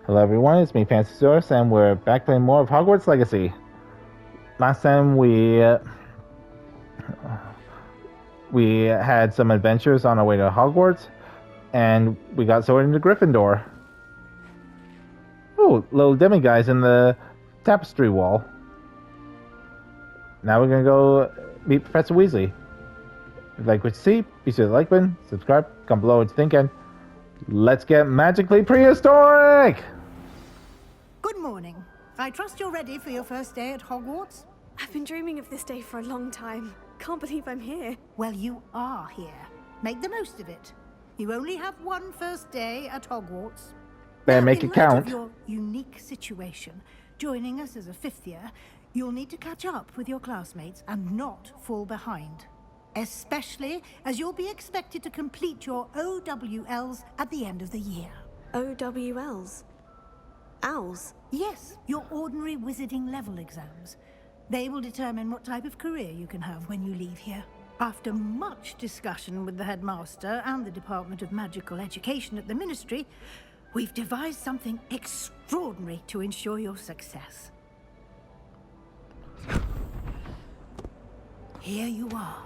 Hello everyone, it's me Fantasysaurus, and we're back playing more of Hogwarts Legacy. Last time we had some adventures on our way to Hogwarts, and we got sorted into Gryffindor. Oh, little demi-guys in the tapestry wall. Now we're gonna go meet Professor Weasley. If you like what you see, be sure to like button, subscribe, comment below what you think, and let's get magically prehistoric! Good morning. I trust you're ready for your first day at Hogwarts? I've been dreaming of this day for a long time. Can't believe I'm here. Well, you are here. Make the most of it. You only have one first day at Hogwarts. Better Now, make it count. In light of your unique situation, joining us as a fifth year, you'll need to catch up with your classmates and not fall behind. Especially as you'll be expected to complete your OWLs at the end of the year. OWLs? Owls? Yes, your ordinary wizarding level exams. They will determine what type of career you can have when you leave here. After much discussion with the headmaster and the Department of Magical Education at the Ministry, we've devised something extraordinary to ensure your success. Here you are.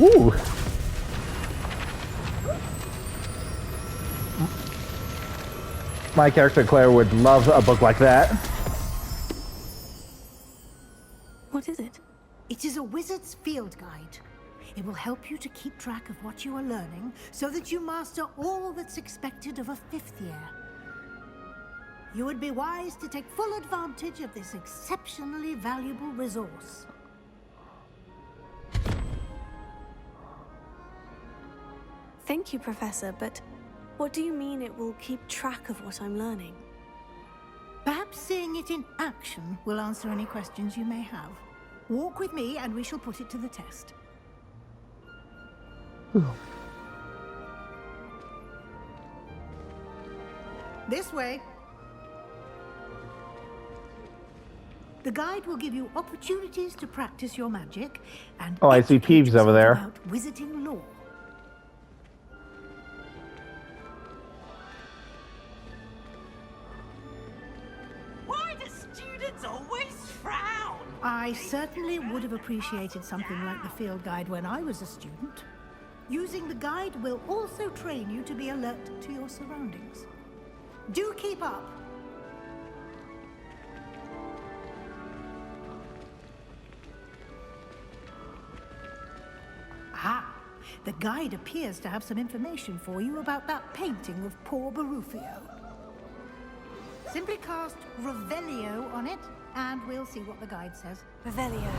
Ooh! My character Claire would love a book like that. What is it? It is a wizard's field guide. It will help you to keep track of what you are learning so that you master all that's expected of a fifth year. You would be wise to take full advantage of this exceptionally valuable resource. Thank you, Professor, but what do you mean it will keep track of what I'm learning? Perhaps seeing it in action will answer any questions you may have. Walk with me and we shall put it to the test. This way. The guide will give you opportunities to practice your magic and I see Peeves over there. about wizarding lore. Why do students always frown? I certainly would have appreciated something like the field guide when I was a student. Using the guide will also train you to be alert to your surroundings. Do keep up. Ah, the guide appears to have some information for you about that painting of poor Barufio. Simply cast Revelio on it, and we'll see what the guide says. Revelio.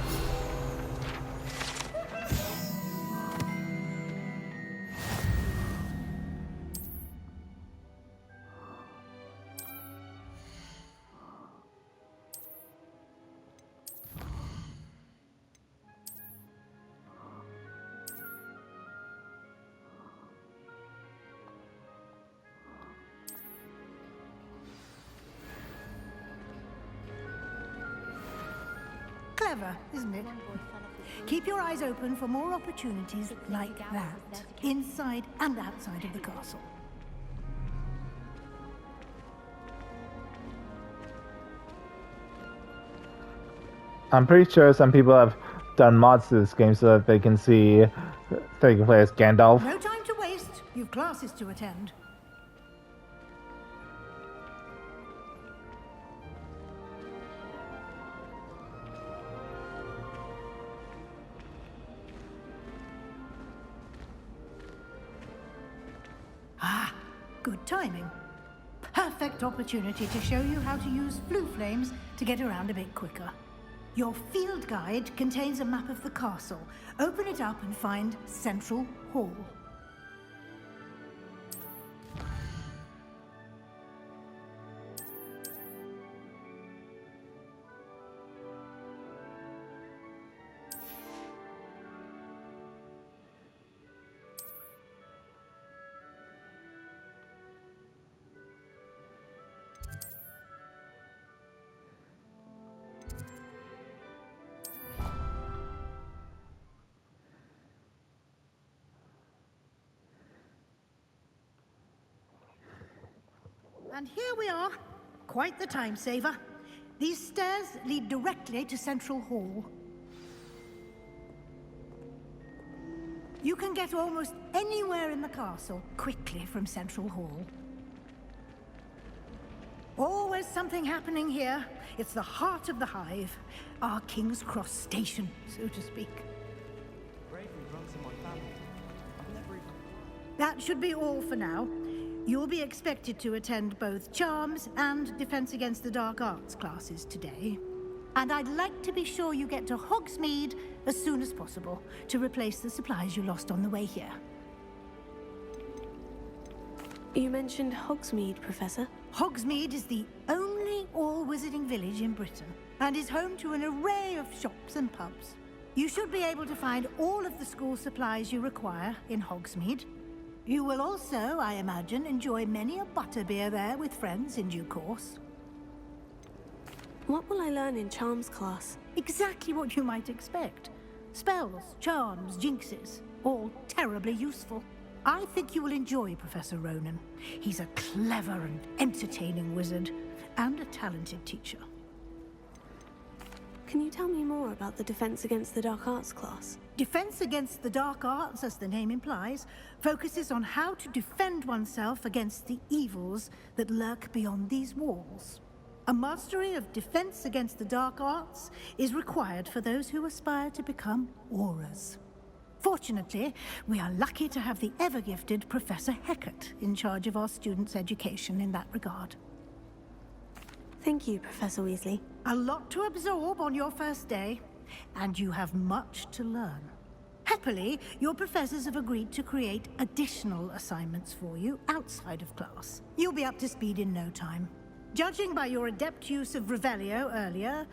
Clever, isn't it? Keep your eyes open for more opportunities like that, inside and outside of the castle. I'm pretty sure some people have done mods to this game so that they can see they can play as Gandalf. No time to waste. You've classes to attend. Ah, good timing. Perfect opportunity to show you how to use blue flames to get around a bit quicker. Your field guide contains a map of the castle. Open it up and find Central Hall. And here we are. Quite the time saver. These stairs lead directly to Central Hall. You can get almost anywhere in the castle quickly from Central Hall. Always something happening here. It's the heart of the hive. Our King's Cross station, so to speak. That should be all for now. You'll be expected to attend both Charms and Defense Against the Dark Arts classes today. And I'd like to be sure you get to Hogsmeade as soon as possible to replace the supplies you lost on the way here. You mentioned Hogsmeade, Professor. Hogsmeade is the only all-wizarding village in Britain and is home to an array of shops and pubs. You should be able to find all of the school supplies you require in Hogsmeade. You will also, I imagine, enjoy many a butterbeer there with friends in due course. What will I learn in Charms class? Exactly what you might expect. Spells, charms, jinxes, all terribly useful. I think you will enjoy Professor Ronan. He's a clever and entertaining wizard, and a talented teacher. Can you tell me more about the Defense Against the Dark Arts class? Defense Against the Dark Arts, as the name implies, focuses on how to defend oneself against the evils that lurk beyond these walls. A mastery of Defense Against the Dark Arts is required for those who aspire to become Aurors. Fortunately, we are lucky to have the ever-gifted Professor Hecat in charge of our students' education in that regard. Thank you, Professor Weasley. A lot to absorb on your first day, and you have much to learn. Happily, your professors have agreed to create additional assignments for you outside of class. You'll be up to speed in no time. Judging by your adept use of Revelio earlier,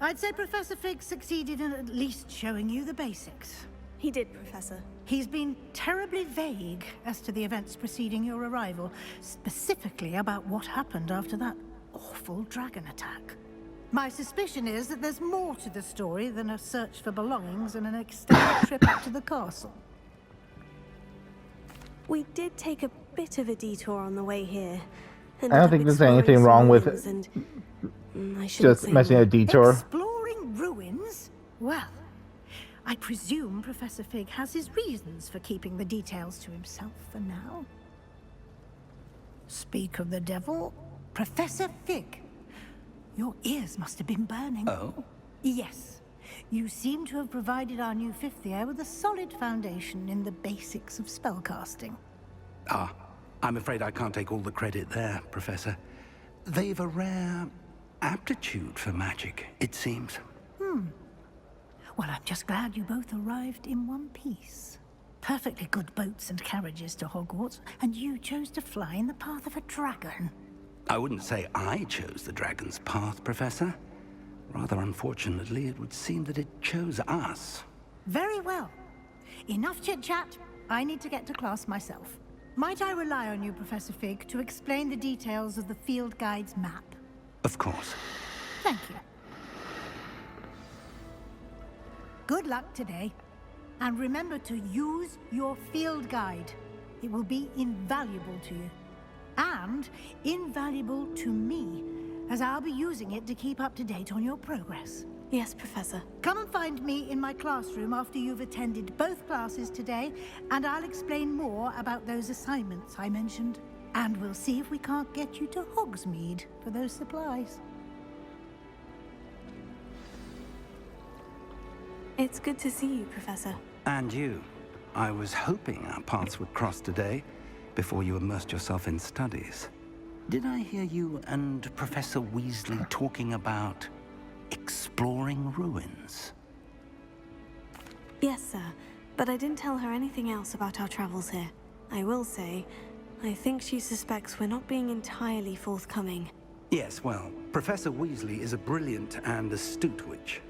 I'd say Professor Fig succeeded in at least showing you the basics. He did, Professor. He's been terribly vague as to the events preceding your arrival, specifically about what happened after that awful dragon attack. My suspicion is that there's more to the story than a search for belongings and an extended trip up to the castle. We did take a bit of a detour on the way here. I don't think there's anything wrong with it. Just mentioning a detour. Exploring ruins? Well, I presume Professor Fig has his reasons for keeping the details to himself for now. Speak of the devil, Professor Fig. Your ears must have been burning. Oh? Yes. You seem to have provided our new fifth year with a solid foundation in the basics of spellcasting. Ah, I'm afraid I can't take all the credit there, Professor. They've a rare aptitude for magic, it seems. Well, I'm just glad you both arrived in one piece. Perfectly good boats and carriages to Hogwarts, and you chose to fly in the path of a dragon. I wouldn't say I chose the dragon's path, Professor. Rather unfortunately, it would seem that it chose us. Very well. Enough chit-chat. I need to get to class myself. Might I rely on you, Professor Fig, to explain the details of the field guide's map? Of course. Thank you. Good luck today. And remember to use your field guide. It will be invaluable to you. And invaluable to me, as I'll be using it to keep up to date on your progress. Yes, Professor. Come and find me in my classroom after you've attended both classes today, and I'll explain more about those assignments I mentioned. And we'll see if we can't get you to Hogsmeade for those supplies. It's good to see you, Professor. And you. I was hoping our paths would cross today, before you immersed yourself in studies. Did I hear you and Professor Weasley talking about exploring ruins? Yes, sir. But I didn't tell her anything else about our travels here. I will say, I think she suspects we're not being entirely forthcoming. Yes, well, Professor Weasley is a brilliant and astute witch.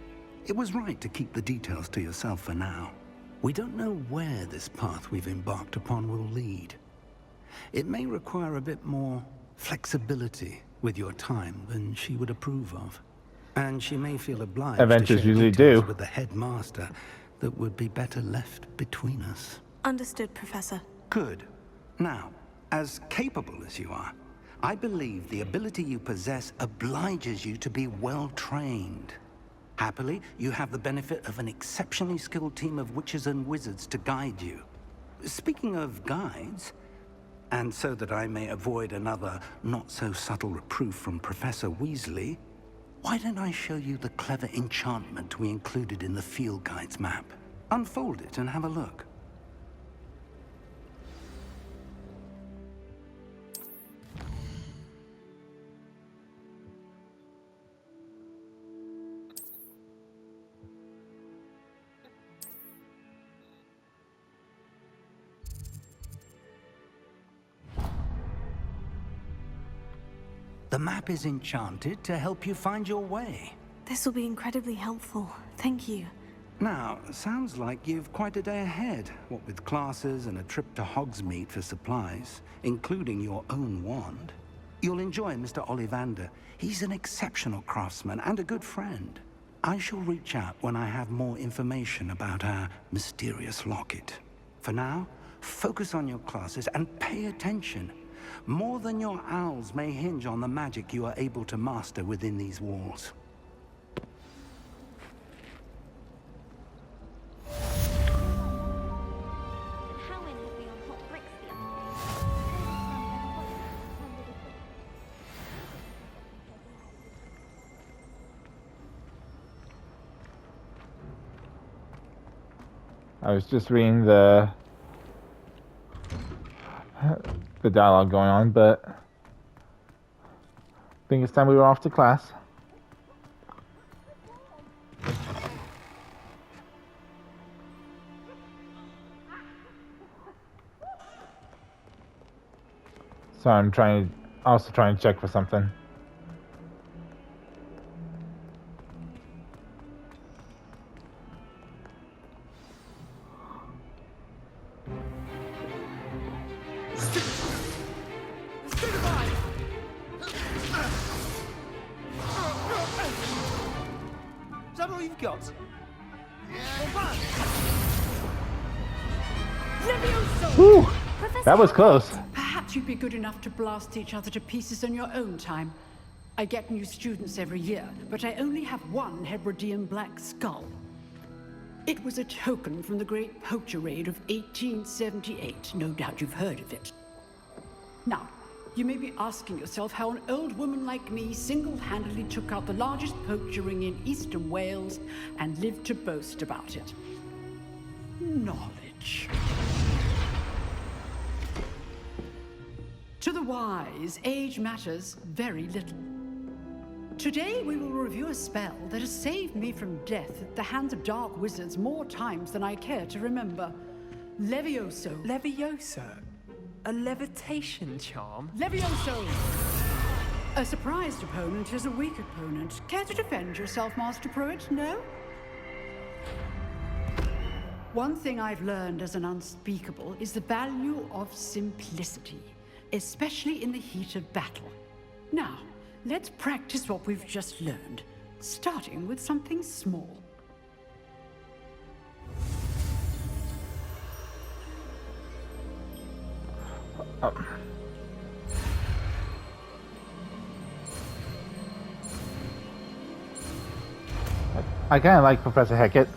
It was right to keep the details to yourself for now. We don't know where this path we've embarked upon will lead. It may require a bit more flexibility with your time than she would approve of. And she may feel obliged Adventures to share usually details do. with the headmaster that would be better left between us. Understood, Professor. Good. Now, as capable as you are, I believe the ability you possess obliges you to be well-trained. Happily, you have the benefit of an exceptionally skilled team of witches and wizards to guide you. Speaking of guides, and so that I may avoid another not-so-subtle reproof from Professor Weasley, why don't I show you the clever enchantment we included in the field guide's map? Unfold it and have a look. The map is enchanted to help you find your way. This will be incredibly helpful. Thank you. Now, sounds like you've quite a day ahead, what with classes and a trip to Hogsmeade for supplies, including your own wand. You'll enjoy Mr. Ollivander. He's an exceptional craftsman and a good friend. I shall reach out when I have more information about our mysterious locket. For now, focus on your classes and pay attention. More than your owls may hinge on the magic you are able to master within these walls. I was just reading the dialogue going on, but I think it's time we were off to class. So I'm also trying to check for something. Whew, that was close. Perhaps you'd be good enough to blast each other to pieces in your own time. I get new students every year, but I only have one Hebridean black skull. It was a token from the Great Poacher Raid of 1878. No doubt you've heard of it. Now, you may be asking yourself how an old woman like me single-handedly took out the largest poacher ring in eastern Wales and lived to boast about it. Knowledge. To the wise, age matters very little. Today we will review a spell that has saved me from death at the hands of dark wizards more times than I care to remember. Levioso. Levioso? A levitation charm? Levioso! A surprised opponent is a weak opponent. Care to defend yourself, Master Pruitt? No? One thing I've learned as an unspeakable is the value of simplicity, especially in the heat of battle. Now, let's practice what we've just learned, starting with something small. I kind of like Professor Hecat.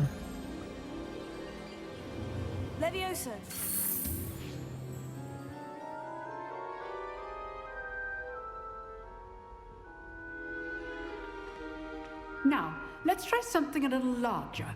Levioso. Now, let's try something a little larger.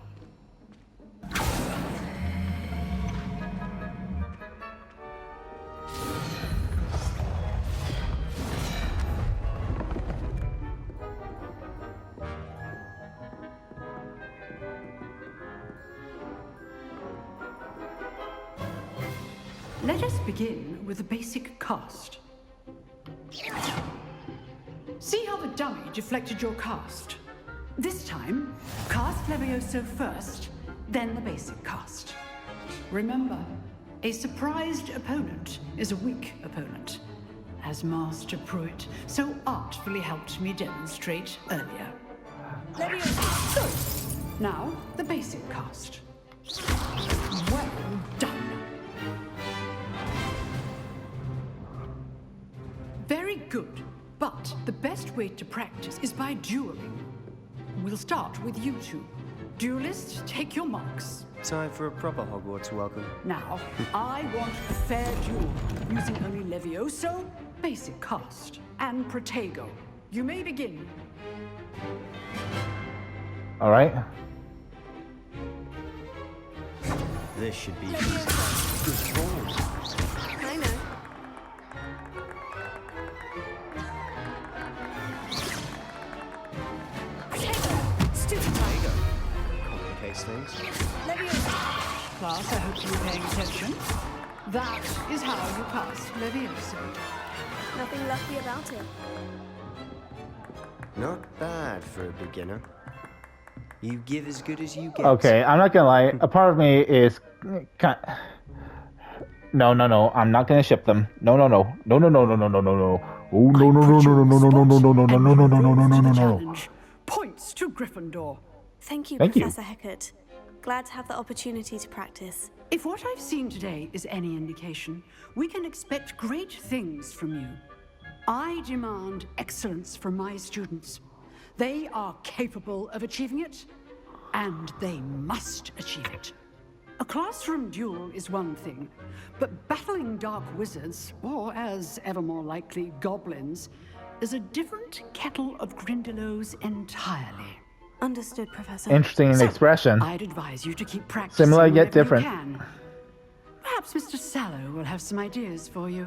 Let us begin with the basic cast. See how the dummy deflected your cast? This time, cast Levioso first, then the basic cast. Remember, a surprised opponent is a weak opponent, as Master Pruitt so artfully helped me demonstrate earlier. Levioso! So, now, the basic cast. Well done. Very good. But the best way to practice is by dueling. We'll start with you two. Duelists, take your marks. Time for a proper Hogwarts welcome. Now, I want a fair duel, using only Levioso, basic cast, and Protego. You may begin. All right. This should be easy. Good balls. I know. Protego. Complicates things. Class, I hope you were paying attention. That is how you pass Levioso. Nothing lucky about it. Not bad for a beginner. You give as good as you get. Okay, I'm not gonna lie. A part of me is kind. No, I'm not gonna ship them. No. Oh no. Oh no. Challenge. Points to Gryffindor. Thank you, Thank you. Professor Hecat. Glad to have the opportunity to practice. If what I've seen today is any indication, we can expect great things from you. I demand excellence from my students. They are capable of achieving it, and they must achieve it. A classroom duel is one thing, but battling dark wizards, or as ever more likely, goblins, is a different kettle of Grindylows entirely. Understood, Professor. Interesting So, expression. I'd advise you to keep practicing Similar yet whenever different. you can. Perhaps Mr. Sallow will have some ideas for you.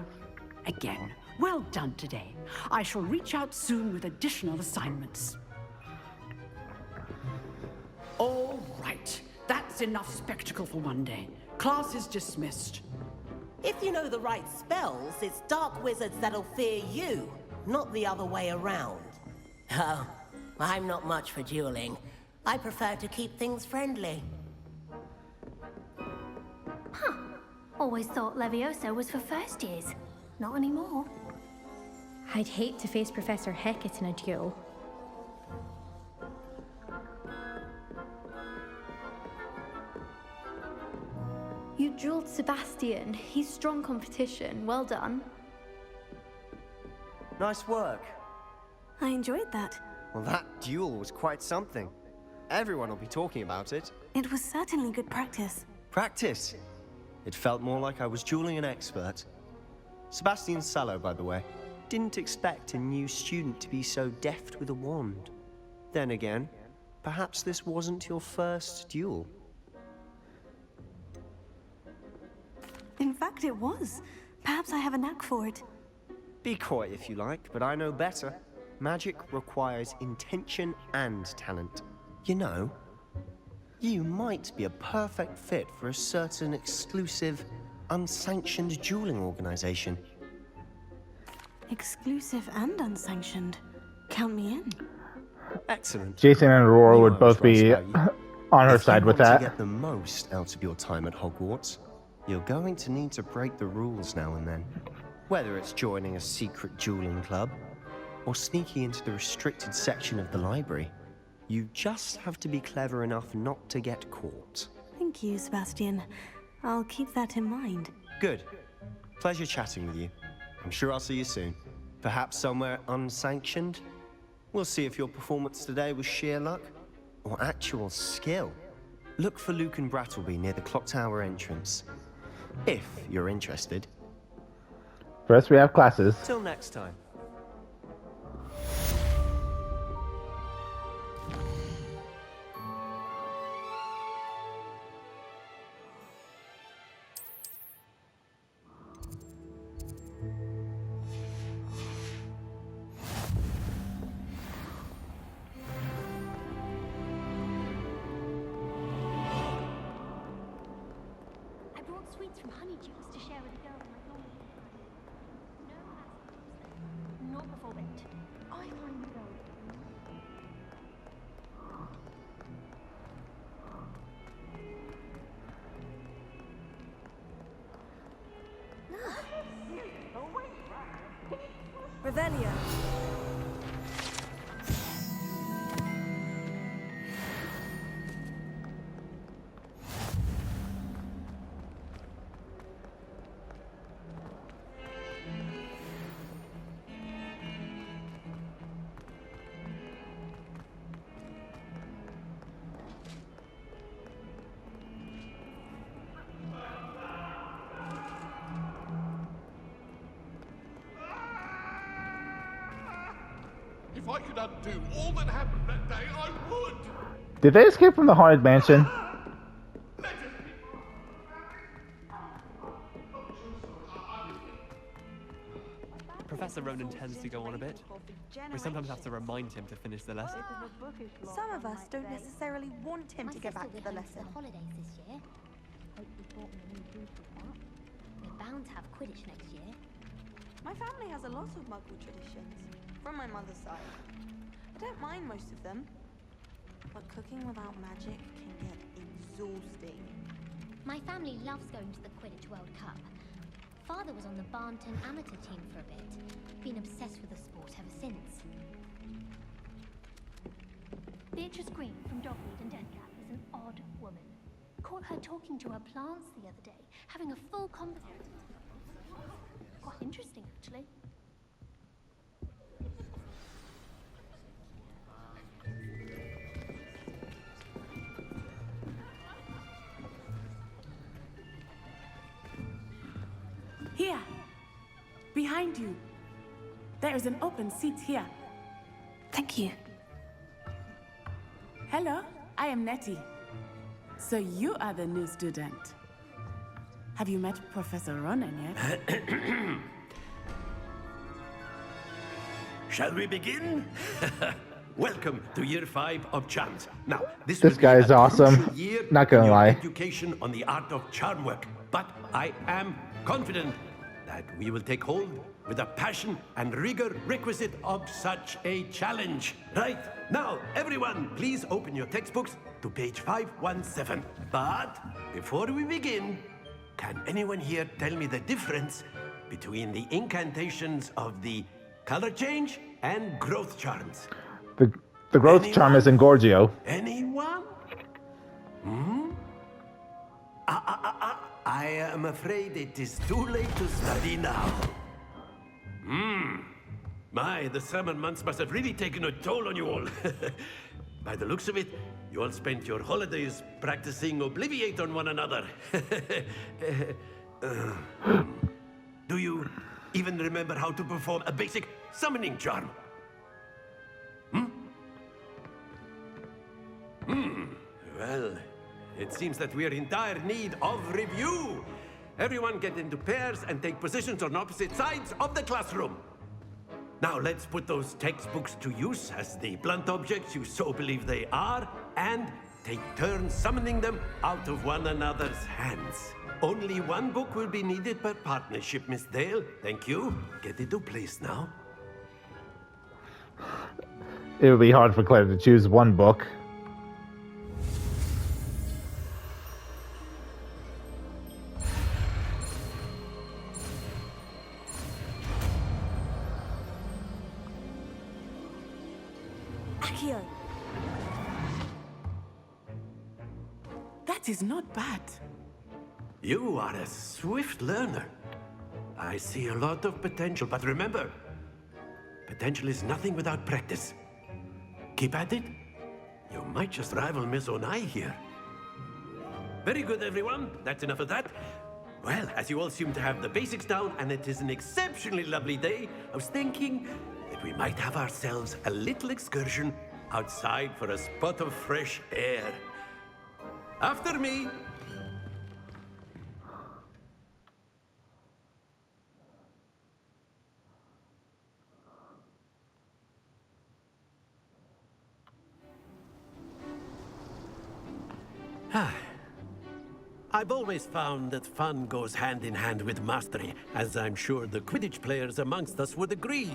Again, well done today. I shall reach out soon with additional assignments. All right, that's enough spectacle for one day. Class is dismissed. If you know the right spells, it's dark wizards that'll fear you, not the other way around. Oh, I'm not much for dueling. I prefer to keep things friendly. Always thought Levioso was for first years. Not anymore. I'd hate to face Professor Hecat in a duel. You dueled Sebastian. He's strong competition. Well done. Nice work. I enjoyed that. Well, that duel was quite something. Everyone will be talking about it. It was certainly good practice. Practice. It felt more like I was dueling an expert. Sebastian Sallow, by the way. Didn't expect a new student to be so deft with a wand. Then again, perhaps this wasn't your first duel. In fact, it was. Perhaps I have a knack for it. Be coy if you like, but I know better. Magic requires intention and talent. You know, you might be a perfect fit for a certain exclusive, unsanctioned dueling organization. Exclusive and unsanctioned. Count me in. Excellent. Jason and Aurora You would know both what's be right about you. on her If side you with want that. to get the most out of your time at Hogwarts, you're going to need to break the rules now and then. Whether it's joining a secret dueling club, or sneaking into the restricted section of the library, you just have to be clever enough not to get caught. Thank you, Sebastian. I'll keep that in mind. Good. Pleasure chatting with you. I'm sure I'll see you soon. Perhaps somewhere unsanctioned? We'll see if your performance today was sheer luck or actual skill. Look for Luke and Brattleby near the clock tower entrance. If you're interested. First, we have classes. Till next time. I brought sweets from Honeydukes to share with the girl in my dorm. No master, not before bed. I find the girl. Revelio. If I could undo all that happened that day, I would. Did they escape from the haunted mansion? Professor Ronan tends to go on a bit. We sometimes have to remind him to finish the lesson. Some of us don't necessarily want him to get back to the lesson. Holidays this year. Hope you bought me a new booth for that. We're bound to have Quidditch next year. My family has a lot of Muggle traditions, from my mother's side. I don't mind most of them, but cooking without magic can get exhausting. My family loves going to the Quidditch World Cup. Father was on the Barnton amateur team for a bit. Been obsessed with the sport ever since. Beatrice Green from Dogwood and Deathcap is an odd woman. Caught her talking to her plants the other day, having a full conversation. Quite interesting, actually. Here, behind you. There is an open seat here. Thank you. Hello, I am Nettie. So you are the new student. Have you met Professor Ronan yet? Shall we begin? Welcome to Year 5 of Charms. Now, this guy is awesome. Year Not gonna in your lie. Education on the art of charm work, but I am confident that we will take hold with the passion and rigor requisite of such a challenge. Right, now, everyone, please open your textbooks to page 517. But before we begin, can anyone here tell me the difference between the incantations of the color change and growth charms? The growth charm is in Gorgio. Anyone? Hmm? I am afraid it is too late to study now. The summer months must have really taken a toll on you all. By the looks of it, you all spent your holidays practicing Obliviate on one another. Do you even remember how to perform a basic summoning charm? Well, it seems that we are in dire need of review. Everyone get into pairs and take positions on opposite sides of the classroom. Now let's put those textbooks to use as the blunt objects you so believe they are, and take turns summoning them out of one another's hands. Only one book will be needed per partnership, Miss Dale. Thank you. Get into place now. It would be hard for Claire to choose one book. Accio. That is not bad. You are a swift learner. I see a lot of potential, but remember, potential is nothing without practice. Keep at it. You might just rival Miss Onai here. Very good, everyone. That's enough of that. Well, as you all seem to have the basics down, and it is an exceptionally lovely day, I was thinking that we might have ourselves a little excursion outside for a spot of fresh air. After me. I've always found that fun goes hand in hand with mastery, as I'm sure the Quidditch players amongst us would agree.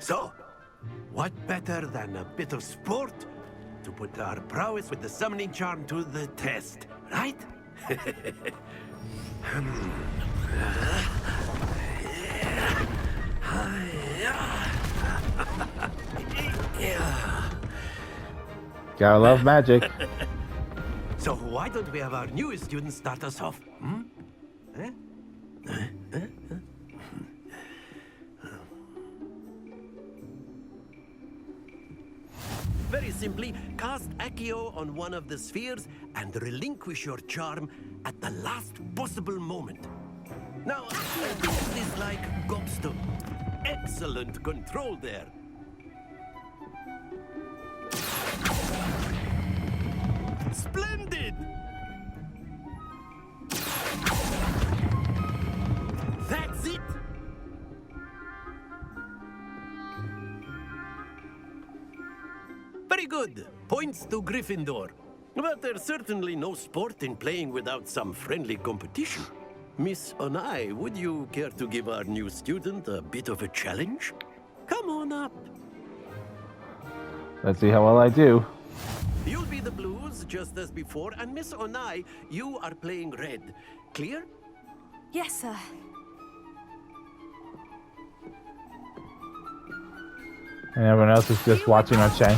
So, what better than a bit of sport to put our prowess with the summoning charm to the test, right? Gotta love magic. So why don't we have our newest student start us off? Very simply, cast Accio on one of the spheres and relinquish your charm at the last possible moment. Now, this is like gobstone. Excellent control there. Splendid! That's it! Very good. Points to Gryffindor. But there's certainly no sport in playing without some friendly competition. Miss Onai, would you care to give our new student a bit of a challenge? Come on up. Let's see how well I do. You'll be the blues, just as before, and Miss Onai, you are playing red. Clear? Yes, sir. And everyone else is just watching our chain.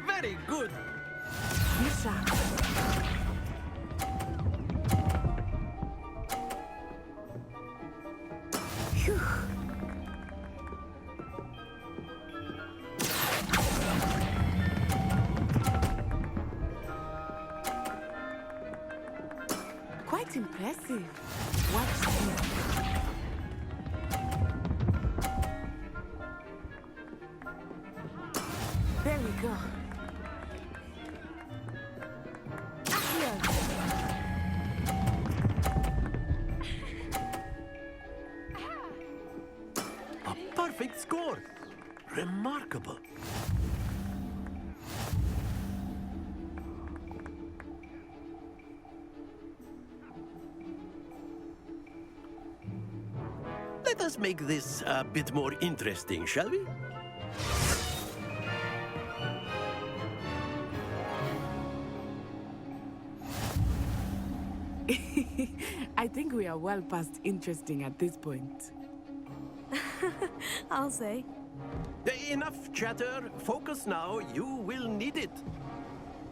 Very good. Phew. Quite impressive. Watch this. There we go. A perfect score. Remarkable. Let us make this a bit more interesting, shall we? I think we are well past interesting at this point. I'll say. Enough chatter. Focus now. You will need it.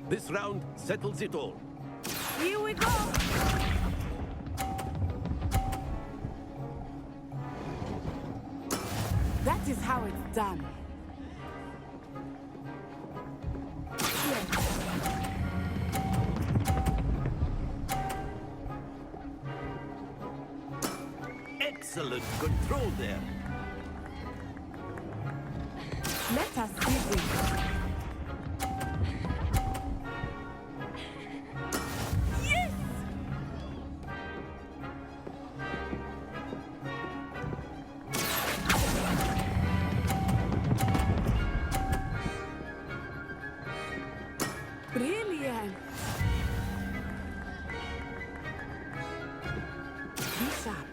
This round settles it all. Here we go! That is how it's done. Excellent control there. Let us see this. Yes! Brilliant. Be sharp.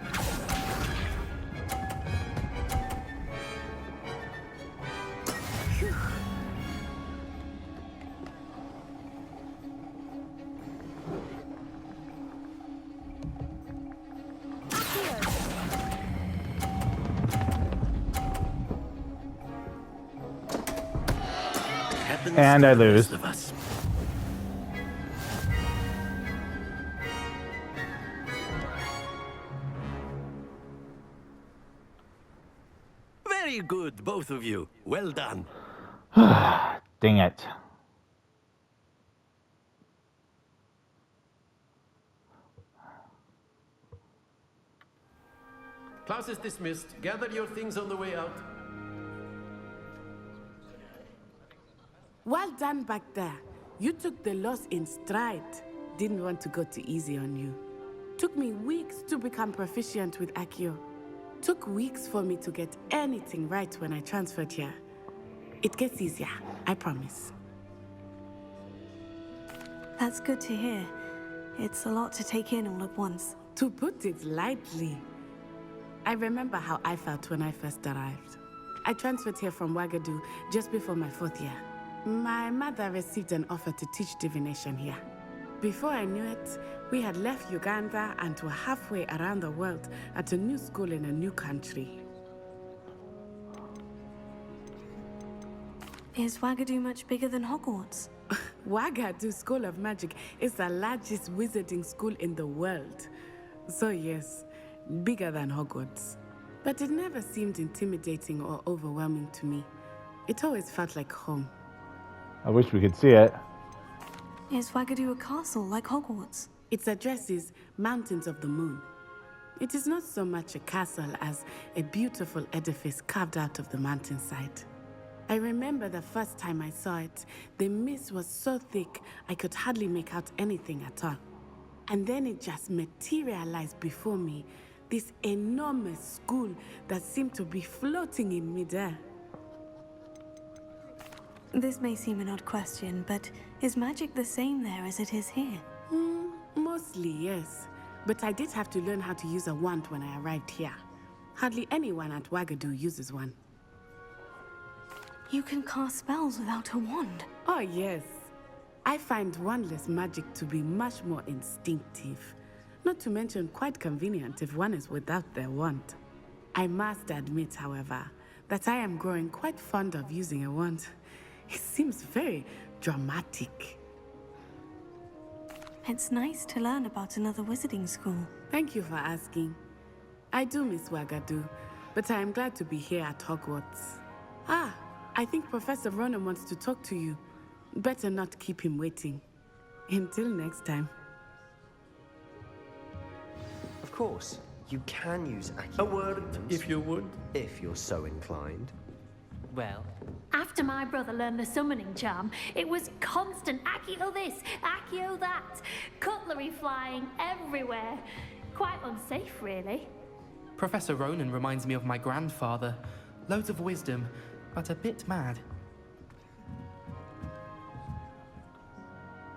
Phew. And I lose. Of us. Very good, both of you. Well done. Dang it. Class is dismissed. Gather your things on the way out. Well done back there. You took the loss in stride. Didn't want to go too easy on you. Took me weeks to become proficient with Accio. Took weeks for me to get anything right when I transferred here. It gets easier, I promise. That's good to hear. It's a lot to take in all at once. To put it lightly, I remember how I felt when I first arrived. I transferred here from Ouagadougou just before my 4th year. My mother received an offer to teach divination here. Before I knew it, we had left Uganda and were halfway around the world at a new school in a new country. Is Ouagadougou much bigger than Hogwarts? Ouagadougou School of Magic is the largest wizarding school in the world. So yes, bigger than Hogwarts. But it never seemed intimidating or overwhelming to me. It always felt like home. I wish we could see it. Is Wagadu a castle like Hogwarts? Its address is Mountains of the Moon. It is not so much a castle as a beautiful edifice carved out of the mountainside. I remember the first time I saw it, the mist was so thick I could hardly make out anything at all. And then it just materialized before me, this enormous school that seemed to be floating in midair. This may seem an odd question, but is magic the same there as it is here? Mostly, yes. But I did have to learn how to use a wand when I arrived here. Hardly anyone at Wagadu uses one. You can cast spells without a wand? Oh, yes. I find wandless magic to be much more instinctive. Not to mention quite convenient if one is without their wand. I must admit, however, that I am growing quite fond of using a wand. It seems very dramatic. It's nice to learn about another wizarding school. Thank you for asking. I do miss Wagadu, but I am glad to be here at Hogwarts. I think Professor Ronan wants to talk to you. Better not keep him waiting. Until next time. Of course, you can use A word, if you would. if you're so inclined. Well, After my brother learned the summoning charm, it was constant Accio this, Accio that, cutlery flying everywhere. Quite unsafe, really. Professor Ronan reminds me of my grandfather. Loads of wisdom, but a bit mad.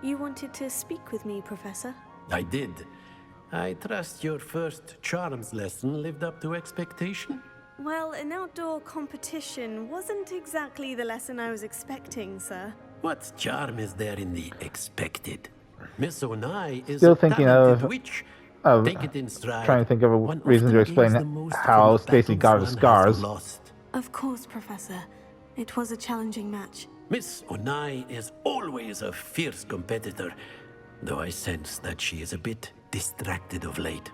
You wanted to speak with me, Professor? I did. I trust your first charms lesson lived up to expectation? Well, an outdoor competition wasn't exactly the lesson I was expecting, sir. What charm is there in the expected? Miss Onai is Still a thinking talented of witch. Of Take it in stride. trying to think of a One reason to often explain gains the most how from Stacey got her battles one scars. has lost. Of course, Professor. It was a challenging match. Miss Onai is always a fierce competitor, though I sense that she is a bit distracted of late.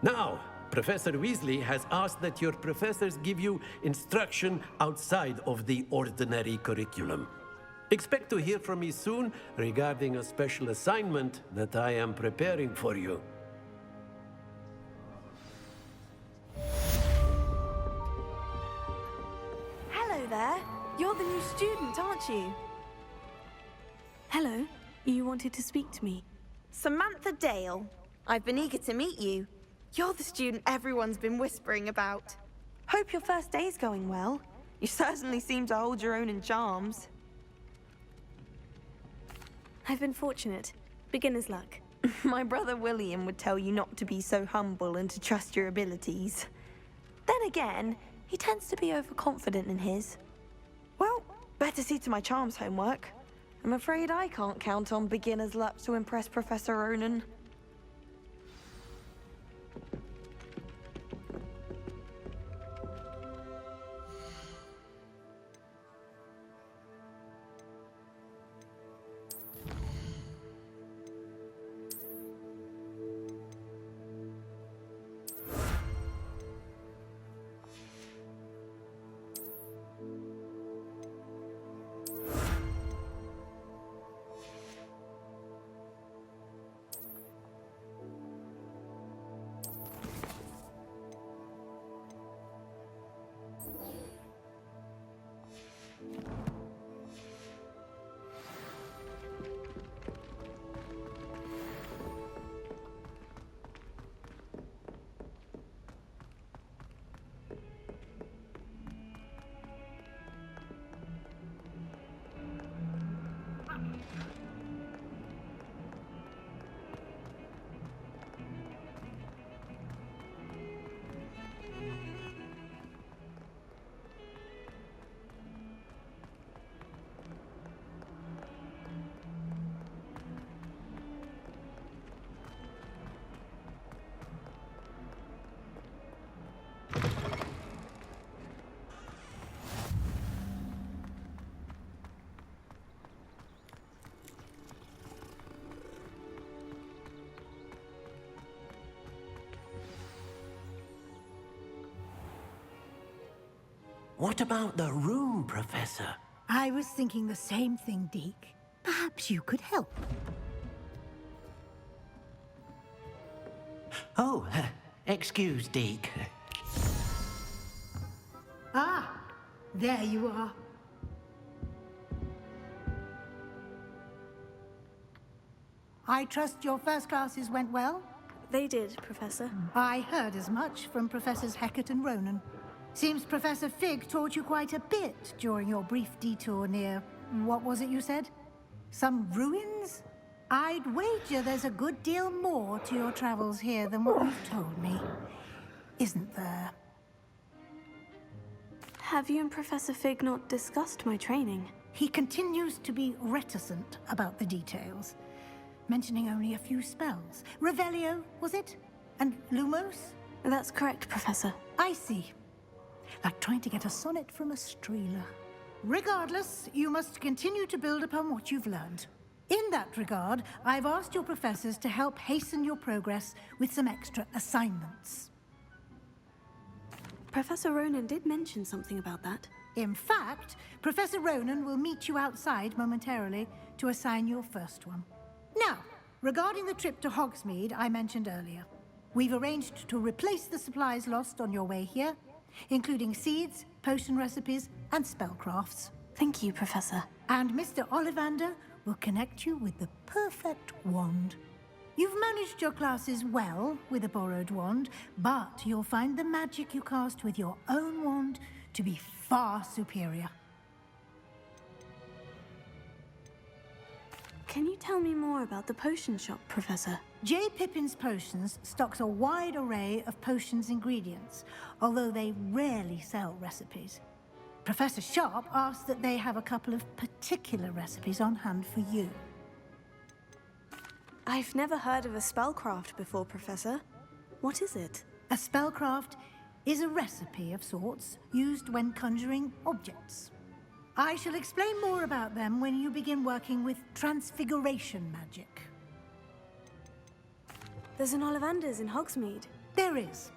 Now, Professor Weasley has asked that your professors give you instruction outside of the ordinary curriculum. Expect to hear from me soon regarding a special assignment that I am preparing for you. Hello there. You're the new student, aren't you? Hello. You wanted to speak to me? Samantha Dale. I've been eager to meet you. You're the student everyone's been whispering about. Hope your first day's going well. You certainly seem to hold your own in charms. I've been fortunate. Beginner's luck. My brother William would tell you not to be so humble and to trust your abilities. Then again, he tends to be overconfident in his. Well, better see to my charms homework. I'm afraid I can't count on beginner's luck to impress Professor Ronan. What about the room, Professor? I was thinking the same thing, Deke. Perhaps you could help. Oh, excuse, Deke. Ah, there you are. I trust your first classes went well? They did, Professor. I heard as much from Professors Hecat and Ronan. Seems Professor Fig taught you quite a bit during your brief detour near... what was it you said? Some ruins? I'd wager there's a good deal more to your travels here than what you've told me. Isn't there? Have you and Professor Fig not discussed my training? He continues to be reticent about the details, mentioning only a few spells. Revelio, was it? And Lumos? That's correct, Professor. I see. Like trying to get a sonnet from a streeler. Regardless, you must continue to build upon what you've learned. In that regard, I've asked your professors to help hasten your progress with some extra assignments. Professor Ronan did mention something about that. In fact, Professor Ronan will meet you outside momentarily to assign your first one. Now, regarding the trip to Hogsmeade I mentioned earlier, we've arranged to replace the supplies lost on your way here, including seeds, potion recipes, and spellcrafts. Thank you, Professor. And Mr. Ollivander will connect you with the perfect wand. You've managed your classes well with a borrowed wand, but you'll find the magic you cast with your own wand to be far superior. Can you tell me more about the potion shop, Professor? J. Pippin's Potions stocks a wide array of potions ingredients, although they rarely sell recipes. Professor Sharp asks that they have a couple of particular recipes on hand for you. I've never heard of a spellcraft before, Professor. What is it? A spellcraft is a recipe of sorts used when conjuring objects. I shall explain more about them when you begin working with transfiguration magic. There's an Ollivander's in Hogsmeade. There is.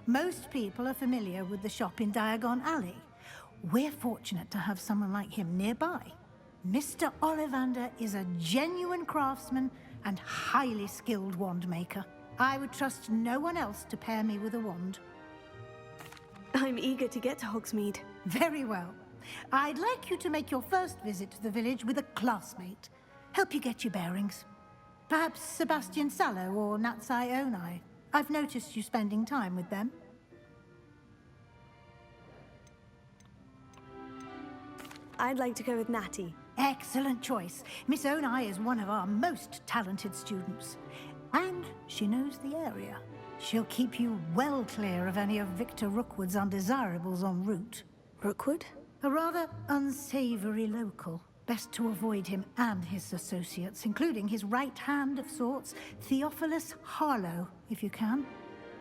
Most people are familiar with the shop in Diagon Alley. We're fortunate to have someone like him nearby. Mr. Ollivander is a genuine craftsman and highly skilled wand maker. I would trust no one else to pair me with a wand. I'm eager to get to Hogsmeade. Very well. I'd like you to make your first visit to the village with a classmate. Help you get your bearings. Perhaps Sebastian Sallow or Natsai Onai. I've noticed you spending time with them. I'd like to go with Natty. Excellent choice. Miss Onai is one of our most talented students. And she knows the area. She'll keep you well clear of any of Victor Rookwood's undesirables en route. Rookwood? A rather unsavory local. Best to avoid him and his associates, including his right hand of sorts, Theophilus Harlow, if you can.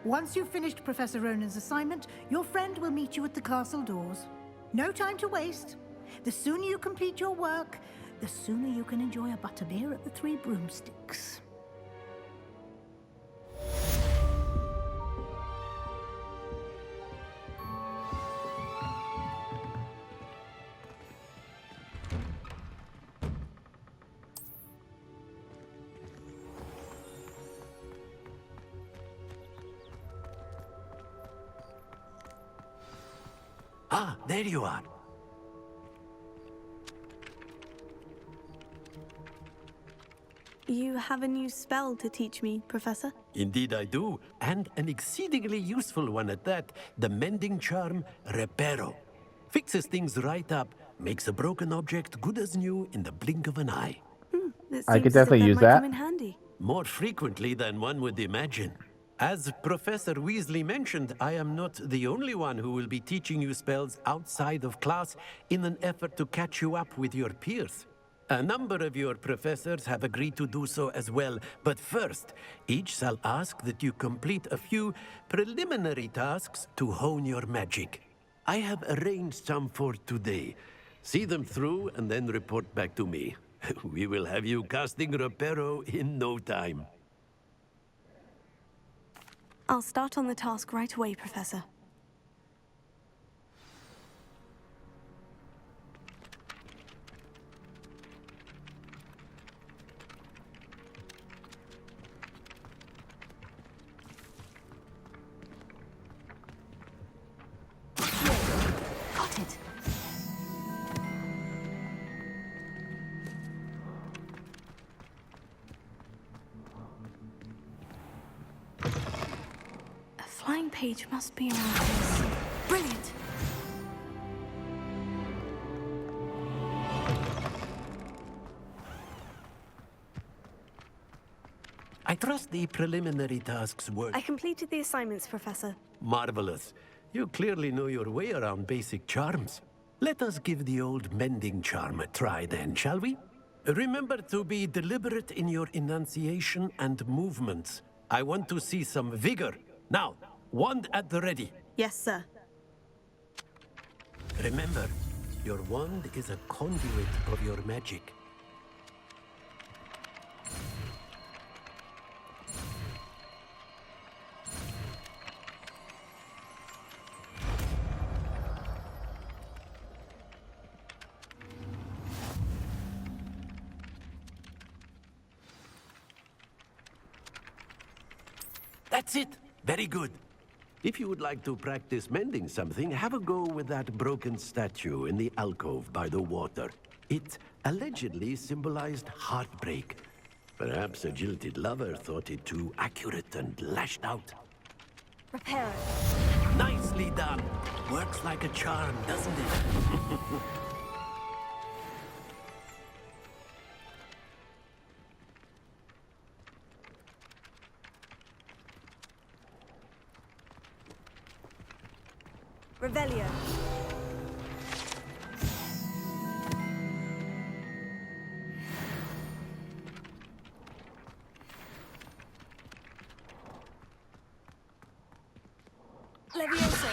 Once you've finished Professor Ronan's assignment, your friend will meet you at the castle doors. No time to waste. The sooner you complete your work, the sooner you can enjoy a butterbeer at the Three Broomsticks. Ah, there you are. You have a new spell to teach me, Professor? Indeed I do, and an exceedingly useful one at that. The mending charm, Reparo. Fixes things right up, makes a broken object good as new in the blink of an eye. I could definitely use that. Come in handy. More frequently than one would imagine. As Professor Weasley mentioned, I am not the only one who will be teaching you spells outside of class in an effort to catch you up with your peers. A number of your professors have agreed to do so as well, but first, each shall ask that you complete a few preliminary tasks to hone your magic. I have arranged some for today. See them through and then report back to me. We will have you casting Reparo in no time. I'll start on the task right away, Professor. Noted. A flying page must be around this. Brilliant! I trust the preliminary tasks were... I completed the assignments, Professor. Marvelous. You clearly know your way around basic charms. Let us give the old mending charm a try then, shall we? Remember to be deliberate in your enunciation and movements. I want to see some vigor. Now, wand at the ready. Yes, sir. Remember, your wand is a conduit of your magic. That's it. Very good. If you would like to practice mending something, have a go with that broken statue in the alcove by the water. It allegedly symbolized heartbreak. Perhaps a jilted lover thought it too accurate and lashed out. Repair it. Nicely done. Works like a charm, doesn't it? Revelio. Levioso.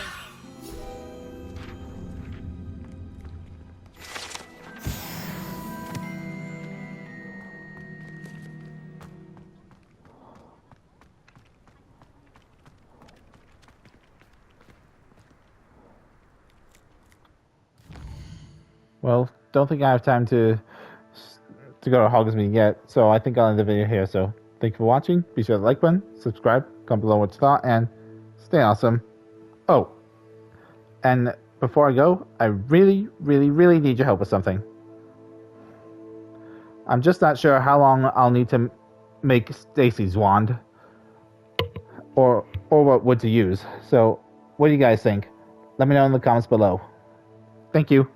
Well, don't think I have time to go to Hogwarts meeting yet, so I think I'll end the video here. So, thank you for watching. Be sure to like button, subscribe, comment below what you thought, and stay awesome. Oh, and before I go, I really, really, really need your help with something. I'm just not sure how long I'll need to make Stacey's wand, or what wood to use. So, what do you guys think? Let me know in the comments below. Thank you.